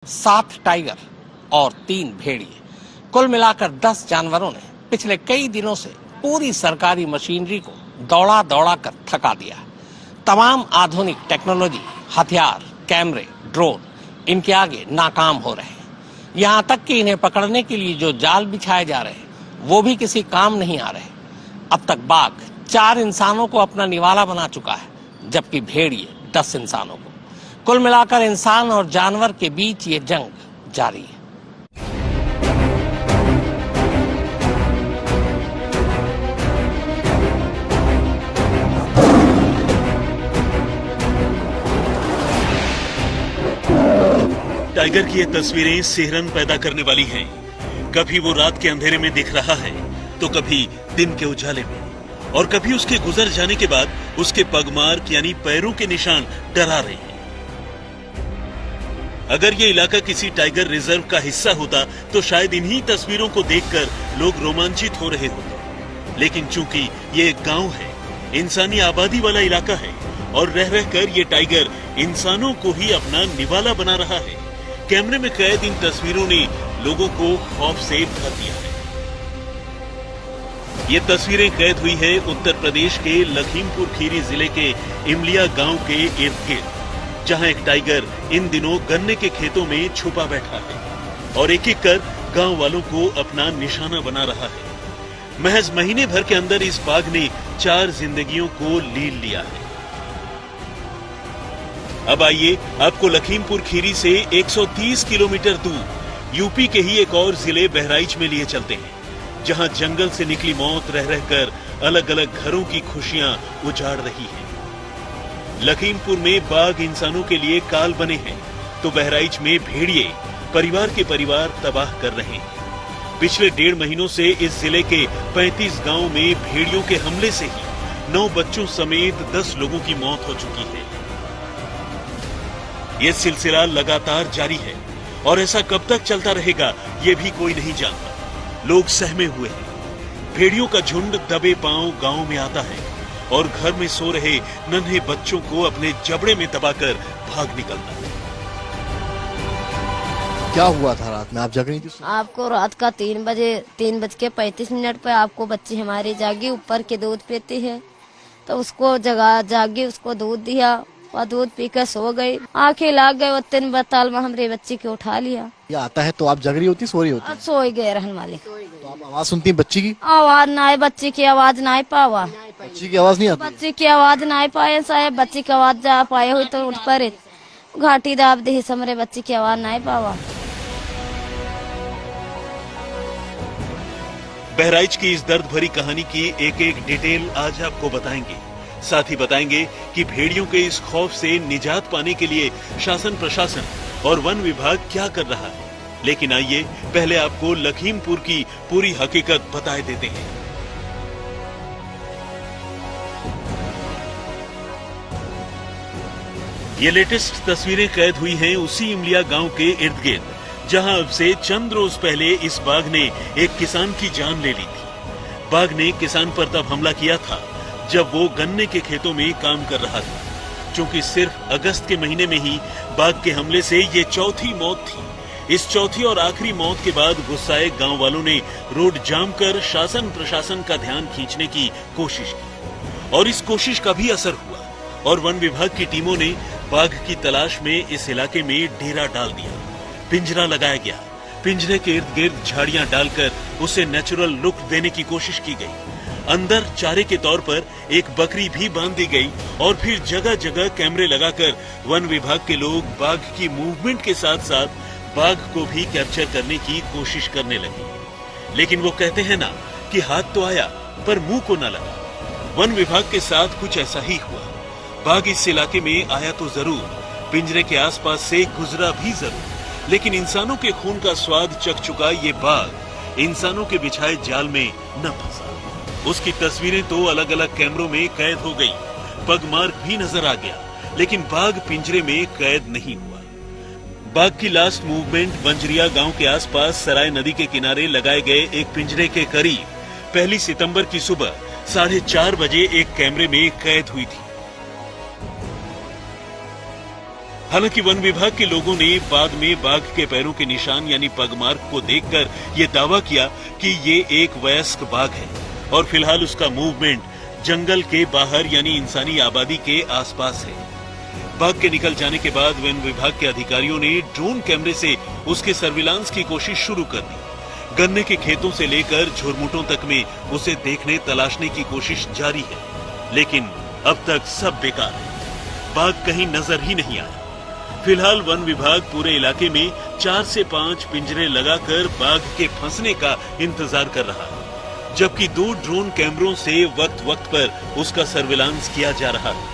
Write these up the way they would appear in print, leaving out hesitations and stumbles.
7 tiger और 3 भेड़िए, कुल मिलाकर 10 जानवरों ने पिछले कई दिनों से पूरी सरकारी मशीनरी को दौड़ा दौड़ा कर थका दिया। तमाम आधुनिक टेक्नोलॉजी, हथियार, कैमरे, ड्रोन इनके आगे नाकाम हो रहे हैं। यहाँ तक कि इन्हें पकड़ने के लिए जो जाल बिछाए जा रहे हैं वो भी किसी काम नहीं आ रहे। अब तक बाघ 4 इंसानों को अपना निवाला बना चुका है, जबकि भेड़िए 10 इंसानों को। कुल मिलाकर इंसान और जानवर के बीच ये जंग जारी है। टाइगर की ये तस्वीरें सिहरन पैदा करने वाली हैं। कभी वो रात के अंधेरे में दिख रहा है तो कभी दिन के उजाले में, और कभी उसके गुजर जाने के बाद उसके पगमार्क यानी पैरों के निशान डरा रहे हैं। अगर ये इलाका किसी टाइगर रिजर्व का हिस्सा होता तो शायद इन्हीं तस्वीरों को देखकर लोग रोमांचित हो रहे होते। लेकिन चूंकि ये एक गांव है, इंसानी आबादी वाला इलाका है, और रह रहकर ये टाइगर इंसानों को ही अपना निवाला बना रहा है। कैमरे में कैद इन तस्वीरों ने लोगों को खौफ से भर दिया है। ये तस्वीरें कैद हुई है उत्तर प्रदेश के लखीमपुर खीरी जिले के इमलिया गांव के इर्द गिर्द, जहां एक टाइगर इन दिनों गन्ने के खेतों में छुपा बैठा है और एक एक कर गांव वालों को अपना निशाना बना रहा है। महज महीने भर के अंदर इस बाघ ने 4 जिंदगियों को लील लिया है। अब आइए आपको लखीमपुर खीरी से 130 किलोमीटर दूर यूपी के ही एक और जिले बहराइच में लिए चलते हैं, जहां जंगल से निकली मौत रह रहकर अलग अलग घरों की खुशियां उजाड़ रही है। लखीमपुर में बाघ इंसानों के लिए काल बने हैं तो बहराइच में भेड़िए परिवार के परिवार तबाह कर रहे हैं। पिछले 1.5 महीनों से इस जिले के 35 गांवों में भेड़ियों के हमले से ही 9 बच्चों समेत 10 लोगों की मौत हो चुकी है। ये सिलसिला लगातार जारी है और ऐसा कब तक चलता रहेगा ये भी कोई नहीं जानता। लोग सहमे हुए हैं। भेड़ियों का झुंड दबे पांव गांव में आता है और घर में सो रहे नन्हे बच्चों को अपने जबड़े में दबाकर भाग निकलता है। क्या हुआ था रात में? आप जग रही थी? आपको रात का 3:35 पे आपको बच्ची हमारी जागी, ऊपर के दूध पीती है तो उसको जागी उसको दूध दिया और दूध पीकर सो गई। आंखें लाग गए, 3 बताल में हमरे बच्ची को उठा लिया। ये आता है तो आप जग रही होती, सो रही होती? सो ही गए रहने वाले। तो आप आवाज सुनती हैं बच्ची की? आवाज ना आए, बच्ची की आवाज ना आए पावा। बच्ची की आवाज नहीं आती? बच्ची की आवाज ना आए पाए साहेब, बच्ची की आवाज जा पाए हुई तो उठ पर घाटी दाब दी समरे, बच्ची की आवाज ना आए पावा। बहराइच की इस दर्द भरी कहानी की एक एक डिटेल आज आपको बताएंगे। साथ ही बताएंगे कि भेड़ियों के इस खौफ से निजात पाने के लिए शासन प्रशासन और वन विभाग क्या कर रहा है। लेकिन आइए पहले आपको लखीमपुर की पूरी हकीकत बताए देते हैं। ये लेटेस्ट तस्वीरें कैद हुई हैं उसी इमलिया गांव के इर्द गिर्द, जहां अब से चंद रोज पहले इस बाघ ने एक किसान की जान ले ली थी। बाघ ने किसान पर तब हमला किया था जब वो गन्ने के खेतों में काम कर रहा था। क्योंकि सिर्फ अगस्त के महीने में ही बाघ के हमले से ये चौथी मौत थी। इस चौथी और आखिरी मौत के बाद गुस्साए गांव वालों ने रोड जाम कर शासन प्रशासन का ध्यान खींचने की कोशिश की और इस कोशिश का भी असर हुआ और वन विभाग की टीमों ने बाघ की तलाश में इस इलाके में डेरा डाल दिया। पिंजरा लगाया गया। पिंजरे के इर्द गिर्द झाड़ियां डालकर उसे नेचुरल लुक देने की कोशिश की गई। अंदर चारे के तौर पर एक बकरी भी बांध दी गई और फिर जगह जगह कैमरे लगाकर वन विभाग के लोग बाघ की मूवमेंट के साथ साथ बाघ को भी कैप्चर करने की कोशिश करने लगे। लेकिन वो कहते हैं ना कि हाथ तो आया पर मुंह को न लगा। वन विभाग के साथ कुछ ऐसा ही हुआ। बाघ इस इलाके में आया तो जरूर, पिंजरे के आसपास से गुजरा भी जरूर, लेकिन इंसानों के खून का स्वाद चख चुका ये बाघ इंसानों के बिछाए जाल में न फंसा। उसकी तस्वीरें तो अलग अलग कैमरों में कैद हो गई, पगमार्क भी नजर आ गया, लेकिन बाघ पिंजरे में कैद नहीं हुआ। बाघ की लास्ट मूवमेंट बंजरिया गांव के आसपास सराय नदी के किनारे लगाए गए एक पिंजरे के करीब 1 सितंबर की सुबह 4:30 बजे एक कैमरे में कैद हुई थी। हालांकि वन विभाग के लोगों ने बाद में बाघ के पैरों के निशान यानी पग मार्क को देखकर ये दावा किया कि ये एक वयस्क बाघ है और फिलहाल उसका मूवमेंट जंगल के बाहर यानी इंसानी आबादी के आसपास है। बाघ के निकल जाने के बाद वन विभाग के अधिकारियों ने ड्रोन कैमरे से उसके सर्विलांस की कोशिश शुरू कर दी। गन्ने के खेतों से लेकर झुरमुटों तक में उसे देखने तलाशने की कोशिश जारी है, लेकिन अब तक सब बेकार है। बाघ कहीं नजर ही नहीं आया। फिलहाल वन विभाग पूरे इलाके में 4 से 5 पिंजरे लगाकर बाघ के फंसने का इंतजार कर रहा है, जबकि 2 ड्रोन कैमरों से वक्त वक्त पर उसका सर्विलांस किया जा रहा है।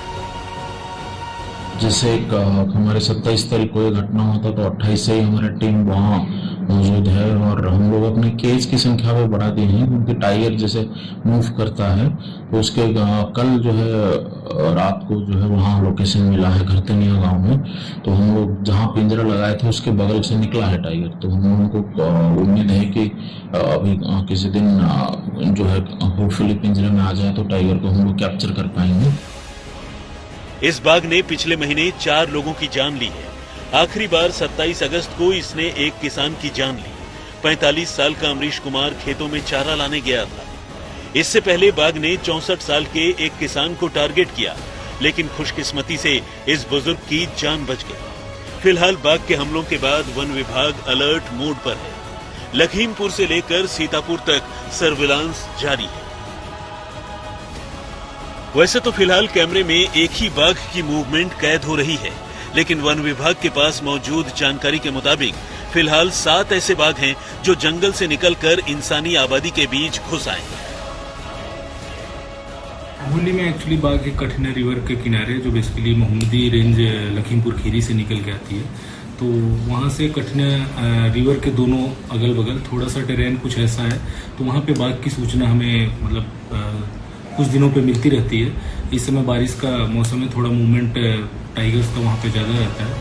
जैसे हमारे 27 तारीख को ये घटना होता तो 28 से ही हमारी टीम वहाँ मौजूद है और हम लोग अपने केज की संख्या में बढ़ा दी है, क्योंकि टाइगर जैसे मूव करता है तो उसके कल जो है रात को जो है वहाँ लोकेशन मिला है घरतनिया गांव में, तो हम लोग जहाँ पिंजरा लगाए थे उसके बगल से निकला है टाइगर। तो हम लोगों को उम्मीद है कि अभी किसी दिन जो है होपफुली पिंजरे में आ जाए तो टाइगर को हम लोग कैप्चर कर पाएंगे। इस बाघ ने पिछले महीने 4 लोगों की जान ली है। आखिरी बार 27 अगस्त को इसने एक किसान की जान ली। 45 साल का अमरीश कुमार खेतों में चारा लाने गया था। इससे पहले बाघ ने 64 साल के एक किसान को टारगेट किया, लेकिन खुशकिस्मती से इस बुजुर्ग की जान बच गई। फिलहाल बाघ के हमलों के बाद वन विभाग अलर्ट मोड पर है। लखीमपुर से लेकर सीतापुर तक सर्विलांस जारी है। वैसे तो फिलहाल कैमरे में एक ही बाघ की मूवमेंट कैद हो रही है, लेकिन वन विभाग के पास मौजूद जानकारी के मुताबिक फिलहाल 7 ऐसे बाघ हैं जो जंगल से निकलकर इंसानी आबादी के बीच घुस आए हैं। होली में एक्चुअली बाघ एक कठिना रिवर के किनारे जो बेसिकली मोहम्मदी रेंज लखीमपुर खीरी से निकल के आती है, तो वहाँ से कठिना रिवर के दोनों अगल बगल थोड़ा सा टेरेन कुछ ऐसा है, तो वहाँ पे बाघ की सूचना हमें मतलब कुछ दिनों पे मिलती रहती है। इस समय बारिश का मौसम में थोड़ा मूवमेंट टाइगर्स का वहाँ पे ज़्यादा रहता है।